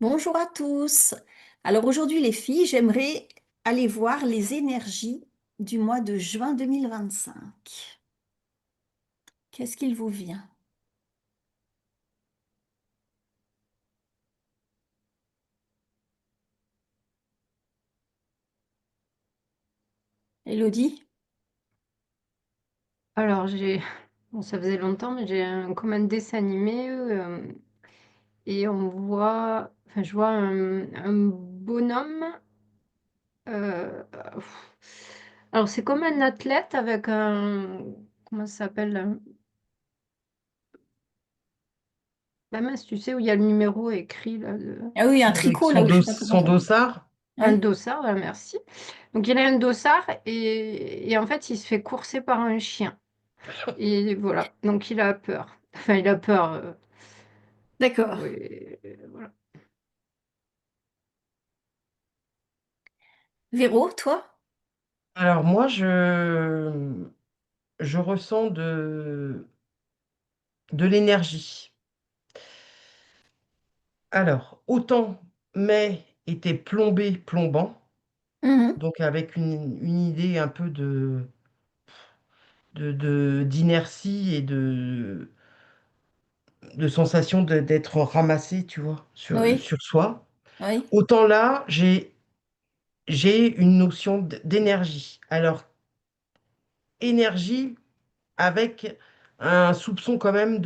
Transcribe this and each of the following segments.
Bonjour à tous. Alors aujourd'hui les filles, j'aimerais aller voir les énergies du mois de juin 2025. Qu'est-ce qu'il vous vient? Élodie? Alors, bon, ça faisait longtemps, mais j'ai comme un dessin animé et je vois un bonhomme. Pff, alors, c'est comme un athlète avec comment ça s'appelle? La mince, tu sais, où il y a le numéro écrit là, Ah oui, un Avec tricot là, ou je sais pas comment son ça s'appelle. dossard. un Ouais, dossard, voilà, merci. Donc, il a un dossard et en fait, il se fait courser par un chien. Et voilà, donc il a peur. Enfin, il a peur. d'accord. Oui, voilà. Véro, toi? Alors moi, je ressens de l'énergie. Alors, autant mai était plombé, plombant, Mhm. donc avec une idée un peu d'inertie et de sensation d'être ramassé, tu vois, Oui, sur soi. oui, Autant là, j'ai une notion d'énergie. Alors, énergie avec un soupçon quand même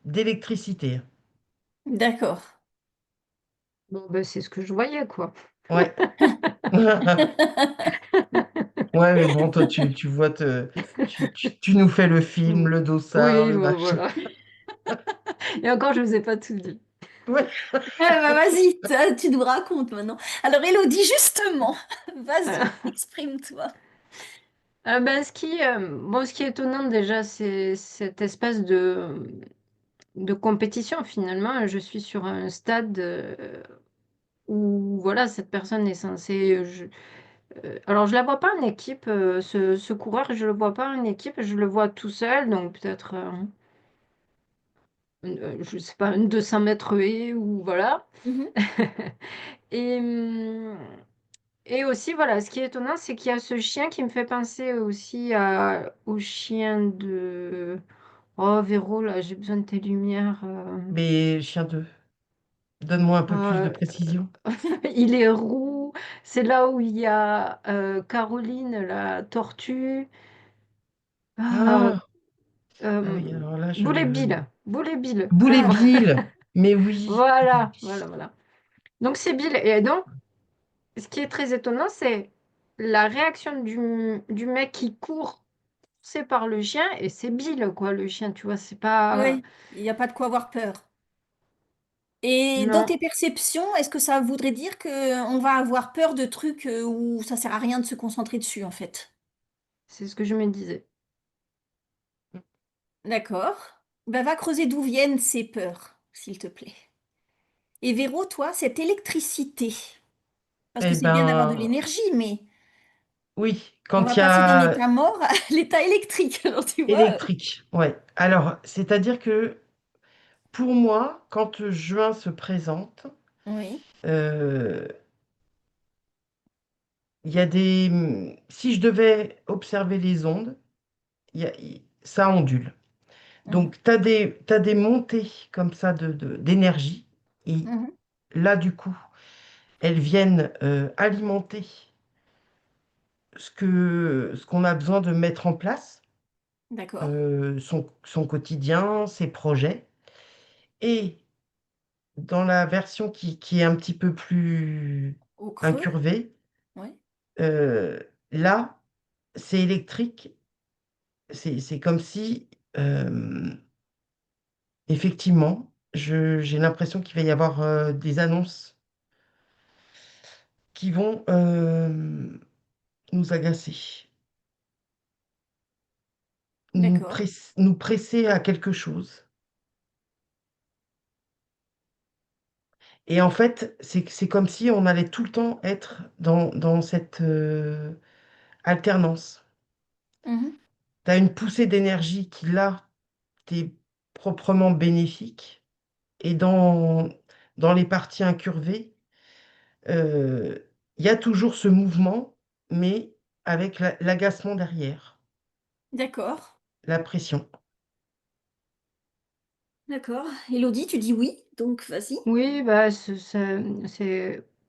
d'électricité. d'accord. Bon, ben, c'est ce que je voyais, quoi. Ouais. Ouais, mais bon, toi, tu vois, tu nous fais le film, le dossard, Oui, le bon, machin. voilà. Et encore, je vous ai pas tout dit. Ouais. Ah bah vas-y, tu nous racontes maintenant. Alors Élodie, justement, vas-y, Voilà. exprime-toi. Ce qui est étonnant déjà, c'est cette espèce de compétition finalement. Je suis sur un stade où voilà, cette personne est censée. Alors, je la vois pas en équipe, ce coureur, je le vois pas en équipe, je le vois tout seul, donc peut-être je sais pas, une 200 mètres haie ou voilà. Mhm. Et, et aussi, voilà, ce qui est étonnant, c'est qu'il y a ce chien qui me fait penser aussi au chien de... Oh, Véro, là, j'ai besoin de tes lumières. Mais chien 2, donne-moi un peu plus de Euh, précision. il est roux. C'est là où il y a Caroline, la tortue. Ah, Ah, ah oui, alors là, Boulet Bill. Boulet Bill. Boulet Ah, Bill. Mais oui, Boulet voilà, voilà, Bill. voilà. Donc, c'est Bill. Et donc, ce qui est très étonnant, c'est la réaction du mec qui court, c'est par le chien, et c'est Bill, quoi, le chien, tu vois, c'est pas... Oui, il n'y a pas de quoi avoir peur. Et dans Non, tes perceptions, est-ce que ça voudrait dire qu'on va avoir peur de trucs où ça sert à rien de se concentrer dessus, en fait? c'est ce que je me disais. D'accord. Ben, va creuser d'où viennent ces peurs, s'il te plaît. Et Véro, toi, cette électricité, parce que Eh c'est bien d'avoir de ben, l'énergie, mais oui, on quand va il y passer d'un a état mort à l'état électrique. Alors, tu vois, électrique, ouais. Alors, c'est-à-dire que pour moi, quand juin se présente, oui. euh, il y a si je devais observer les ondes, ça ondule. Mhm, Donc, t'as des montées comme ça d'énergie. Et mhm. là, du coup, elles viennent alimenter ce qu'on a besoin de mettre en place, D'accord. son quotidien, ses projets. Et dans la version qui est un petit peu plus Au creux, incurvée, oui. euh, là, c'est électrique. C'est comme si, effectivement, j'ai l'impression qu'il va y avoir des annonces qui vont nous agacer, D'accord. nous presser à quelque chose. Et en fait, c'est comme si on allait tout le temps être dans cette alternance. Mhm. Tu as une poussée d'énergie qui, là, t'est proprement bénéfique. Et dans les parties incurvées, euh, il y a toujours ce mouvement, mais avec l'agacement derrière, D'accord, la pression. d'accord. Elodie, tu dis oui, donc vas-y. Oui, bah,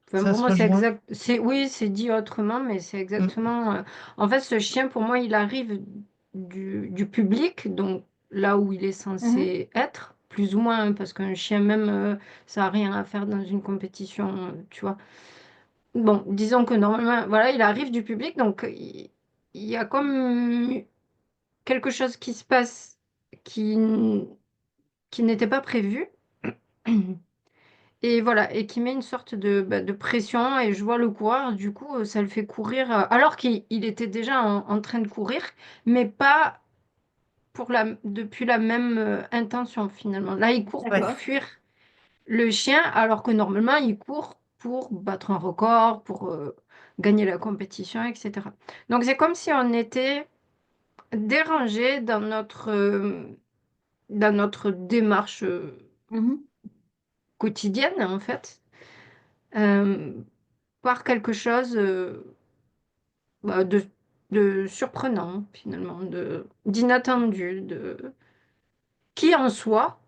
enfin, Ça pour se moi, c'est rejoint. exact, oui, c'est dit autrement, mais c'est Mm. exactement, en fait, ce chien, pour moi, il arrive du public, donc là où il est Mhm, censé être, plus ou moins, hein, parce qu'un chien, même, ça n'a rien à faire dans une compétition, tu vois. Bon, disons que normalement, voilà, il arrive du public, donc il y a comme quelque chose qui se passe qui, qui n'était pas prévu. Et voilà, et qui met une sorte de pression, et je vois le coureur, du coup, ça le fait courir, alors qu'il était déjà en train de courir, mais pas depuis la même intention finalement. Là, il court Ouais. pour d'accord. fuir le chien, alors que normalement, il court pour battre un record, pour gagner la compétition, etc. Donc, c'est comme si on était dérangé dans notre démarche Mhm. quotidienne, en fait. Euh, Par quelque chose bah, de surprenant, finalement, d'inattendu, qui en soi,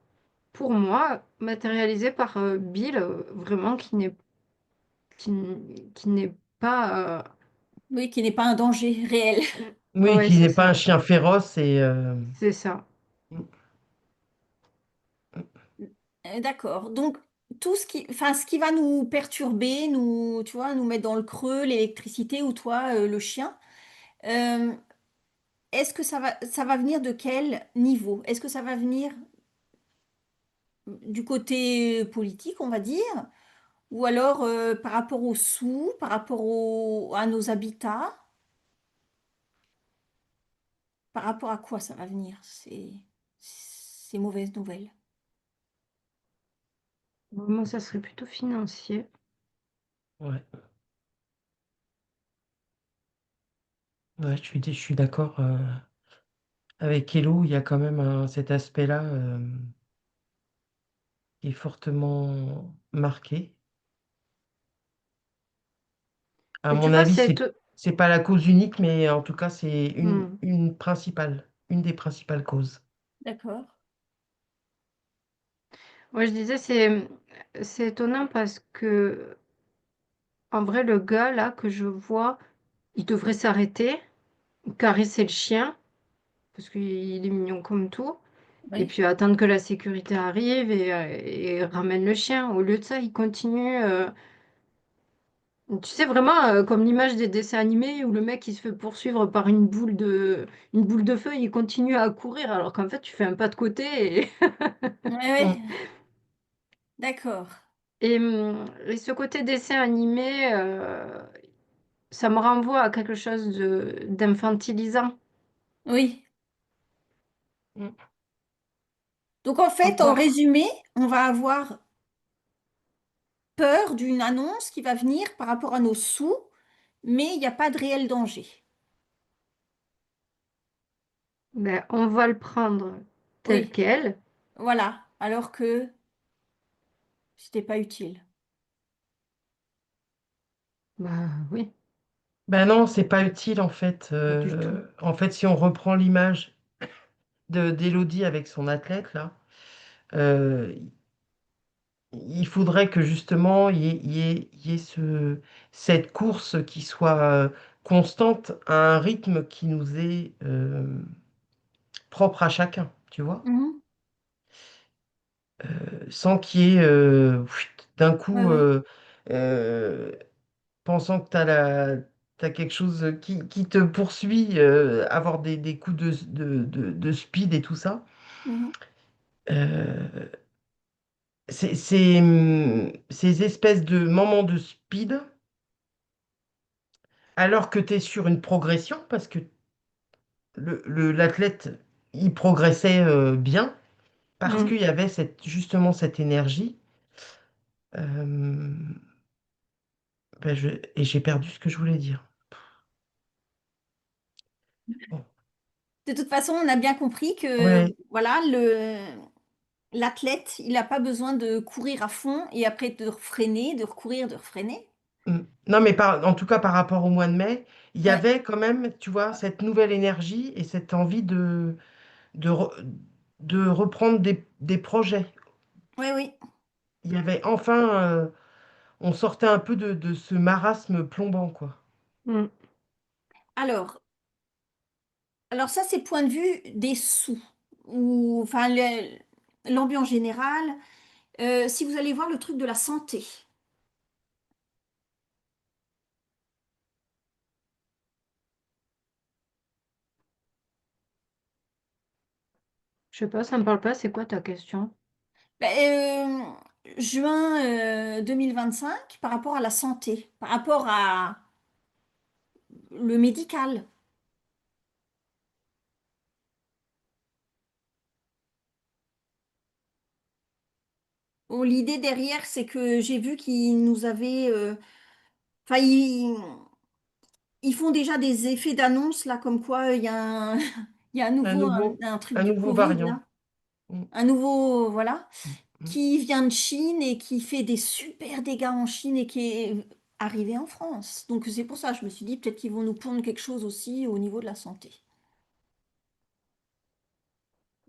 pour moi, matérialisé par Bill, vraiment qui n'est pas. Oui, qui n'est pas un danger réel. Oui, Ouais, qui c'est n'est pas un ça. chien féroce et C'est ça. D'accord. Donc, tout ce qui, enfin, ce qui va nous perturber, nous, tu vois, nous mettre dans le creux, l'électricité ou toi, le chien, euh, est-ce que ça va venir de quel niveau? Est-ce que ça va venir du côté politique, on va dire, ou alors par rapport aux sous, par rapport à nos habitats, par rapport à quoi ça va venir, ces mauvaises nouvelles? Moi, ça serait plutôt financier. ouais, ouais, je suis d'accord avec Hello, il y a quand même cet aspect-là qui est fortement marqué. À Mais tu mon vois, avis, c'est pas la cause unique, mais en tout cas, c'est Hmm. une principale, une des principales causes. D'accord. Moi, je disais, c'est étonnant parce que, en vrai, le gars, là, que je vois, il devrait s'arrêter, caresser le chien, parce qu'il est mignon comme tout, et Oui. puis attendre que la sécurité arrive et ramène le chien. Au lieu de ça, il continue. Tu sais, vraiment, comme l'image des dessins animés où le mec il se fait poursuivre par une boule de feu, il continue à courir, alors qu'en fait, tu fais un pas de côté. Oui, oui. Mm. Et, et ce côté dessin animé, ça me renvoie à quelque chose d'infantilisant. Oui. Mm. Donc en fait, en Encore. résumé, on va avoir peur d'une annonce qui va venir par rapport à nos sous, mais il n'y a pas de réel danger. Ben, on va le prendre tel Oui, quel. voilà. Alors que c'était pas utile. Bah oui, Ben non, c'est pas utile en fait. pas du tout. En fait, si on reprend l'image de d'Élodie avec son athlète là, euh, il faudrait que justement il y ait cette course qui soit constante à un rythme qui nous est propre à chacun, tu vois, Mhm. sans qu'il y ait d'un Ouais, coup ouais. euh, pensant que t'as quelque chose qui te poursuit, avoir des coups de speed et tout ça. Mhm. Euh, ces espèces de moments de speed, alors que tu es sur une progression, parce que l'athlète, il progressait bien, parce Mm. qu'il y avait justement cette énergie. euh, et j'ai perdu ce que je voulais dire. Bon. De toute façon, on a bien compris que Ouais, voilà, l'athlète, il n'a pas besoin de courir à fond et après de freiner, de recourir, de refreiner. Non, mais en tout cas par rapport au mois de mai, il y Ouais, avait quand même, tu vois, cette nouvelle énergie et cette envie de, de reprendre des projets. ouais, oui. Il y avait enfin, on sortait un peu de ce marasme plombant, quoi. Mm. Alors, alors ça, c'est point de vue des sous, ou enfin l'ambiance générale. Si vous allez voir le truc de la santé, Je sais pas, ça me parle pas, c'est quoi ta question? ben, juin 2025, par rapport à la santé, par rapport à le médical. Bon, l'idée derrière, c'est que j'ai vu qu'ils nous avaient, enfin, ils font déjà des effets d'annonce là, comme quoi il y a un, il y a à Un nouveau nouveau, un truc un du nouveau Covid variant. là, Mm, un nouveau, voilà, mm, mm. qui vient de Chine et qui fait des super dégâts en Chine et qui est arrivé en France. Donc c'est pour ça, je me suis dit peut-être qu'ils vont nous pondre quelque chose aussi au niveau de la santé.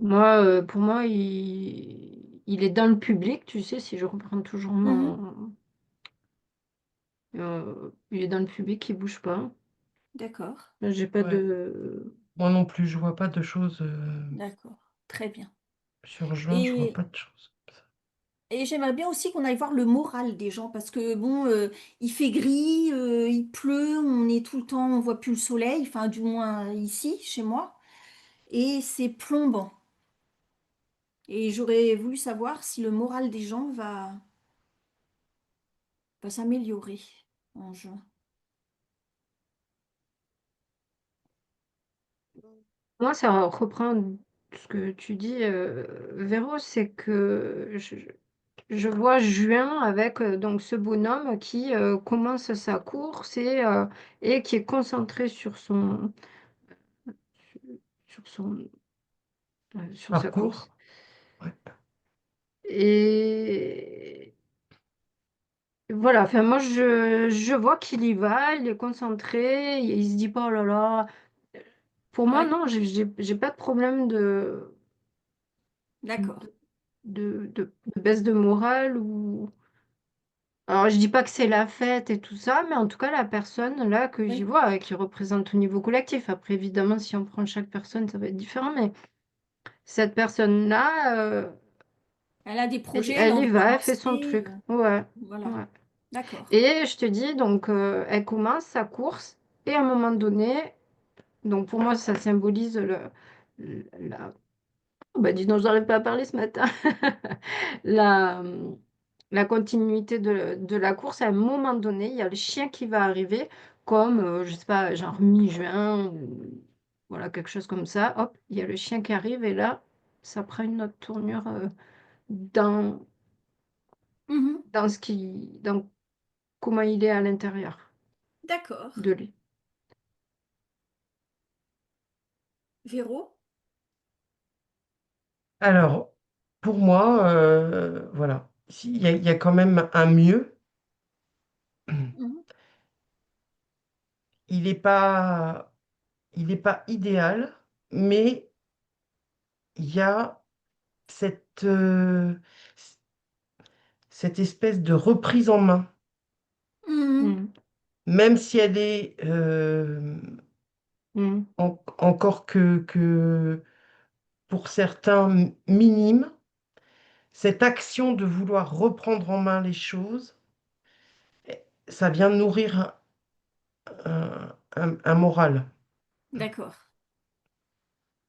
Moi, pour moi, il est dans le public, tu sais, si je reprends toujours Mhm. mon... il est dans le public, il bouge pas. D'accord, J'ai pas Ouais. de... Moi non plus, je vois pas de choses d'accord, très bien. sur juin, je vois Et pas de choses comme ça. Et j'aimerais bien aussi qu'on aille voir le moral des gens parce que bon, il fait gris, il pleut, on est tout le temps, on voit plus le soleil, enfin du moins ici, chez moi, et c'est plombant. Et j'aurais voulu savoir si le moral des gens va s'améliorer en juin. Moi, ça reprend ce que tu dis, Véro, c'est que je vois juin avec donc ce bonhomme qui commence sa course et qui est concentré sur sur sa course. Parcours. Ouais. Et voilà, enfin moi je vois qu'il y va, il est concentré, il se dit pas: «Oh là là». Pour moi Ouais, non, j'ai pas de problème d'accord. de baisse de morale ou alors je dis pas que c'est la fête et tout ça, mais en tout cas la personne là que j'y Oui. vois, qui représente au niveau collectif. Après évidemment si on prend chaque personne ça va être différent, mais cette personne-là, Elle a des elle projets, elle a elle y envie va, elle fait son d'avancer. truc. Ouais, Voilà. ouais. D'accord. Et je te dis donc, elle commence sa course et à un moment donné, donc pour moi ça symbolise la oh bah dis donc j'arrive pas à parler ce matin. La, la continuité de la course, à un moment donné, il y a le chien qui va arriver comme, je sais pas, genre mi-juin ou voilà quelque chose comme ça. Hop, il y a le chien qui arrive et là, ça prend une autre tournure, dans Mhm. dans comment il est à l'intérieur D'accord. de lui. Véro? Alors, pour moi, voilà, il y a quand même un mieux. Mhm. Il n'est pas, il est pas idéal, mais il y a cette, cette espèce de reprise en main, Mhm. Mmh. même si elle est Mmh. encore que pour certains minime, cette action de vouloir reprendre en main les choses, ça vient nourrir un moral. D'accord.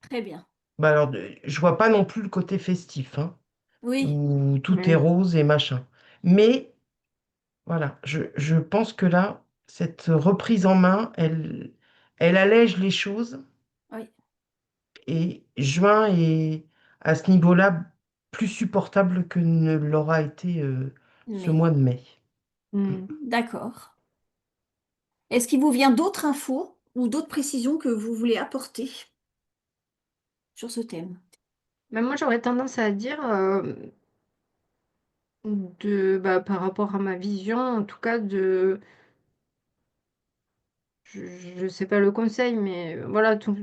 Très bien. Bah alors, je vois pas non plus le côté festif, hein, Oui. où tout est Mmh. rose et machin. Mais voilà, je pense que là, cette reprise en main, elle allège les choses Oui. et juin est à ce niveau-là plus supportable que ne l'aura été ce Mais mois de mai. Mmh. d'accord. Est-ce qu'il vous vient d'autres infos ou d'autres précisions que vous voulez apporter sur ce thème? Mais moi, j'aurais tendance à dire, par rapport à ma vision, en tout cas, je sais pas le conseil, mais voilà, tout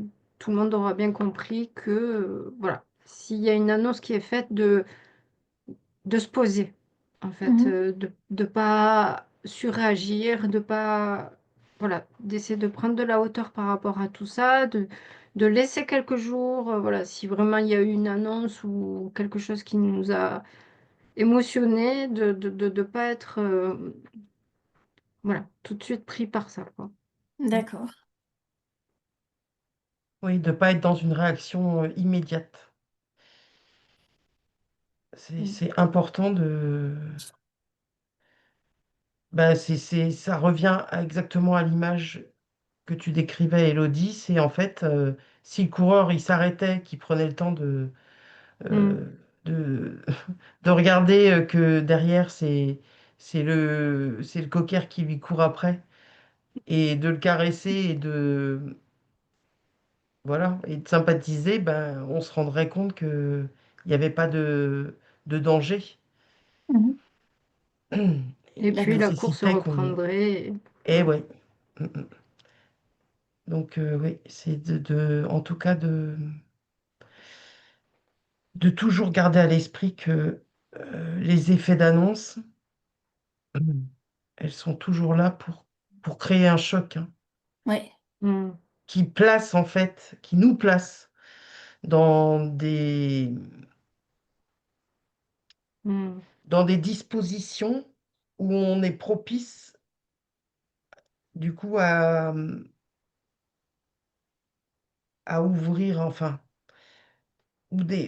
le monde aura bien compris que, voilà, s'il y a une annonce qui est faite, de se poser, en fait, Mhm. de pas surréagir, de pas, voilà, d'essayer de prendre de la hauteur par rapport à tout ça, de laisser quelques jours, voilà, si vraiment il y a eu une annonce ou quelque chose qui nous a émotionnés, de pas être, voilà, tout de suite pris par ça, quoi. D'accord. Oui, de ne pas être dans une réaction immédiate. Mm. C'est important ben, ça revient exactement à l'image que tu décrivais, Elodie. C'est en fait, si le coureur il s'arrêtait, qu'il prenait le temps Mm. euh, de, de regarder que derrière, c'est le cocker qui lui court après, et de le caresser voilà, et de sympathiser, ben, on se rendrait compte qu'il n'y avait pas de danger. Mhm. Et Qui puis la D'accord. course nécessitait qu'on... reprendrait. Eh Ouais. ouais. Mm, mm. Donc oui, c'est en tout cas de toujours garder à l'esprit que les effets d'annonce, elles sont toujours là pour créer un choc, hein, Ouais. Mm. qui place en fait, qui nous place dans Mm. dans des dispositions où on est propice du coup à ouvrir, enfin,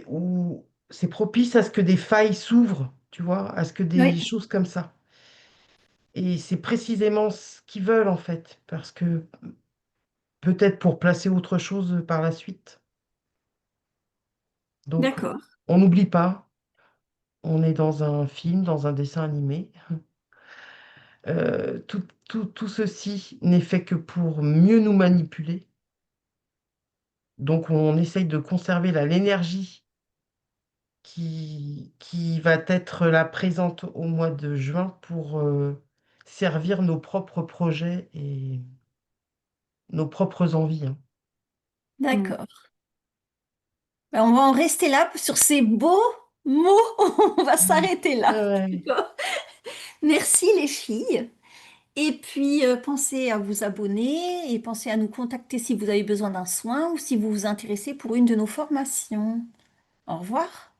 où c'est propice à ce que des failles s'ouvrent, tu vois, à ce que des Oui. choses comme ça. Et c'est précisément ce qu'ils veulent en fait, parce que peut-être pour placer autre chose par la suite. Donc, D'accord. on n'oublie pas, on est dans un film, dans un dessin animé. Tout ceci n'est fait que pour mieux nous manipuler. Donc, on essaye de conserver l'énergie qui va être là présente au mois de juin pour servir nos propres projets et nos propres envies, hein. Mm. D'accord. Ben, on va en rester là sur ces beaux mots. On va Mm. s'arrêter là. Ouais. D'accord. Merci les filles. Et puis, pensez à vous abonner et pensez à nous contacter si vous avez besoin d'un soin ou si vous vous intéressez pour une de nos formations. Au revoir.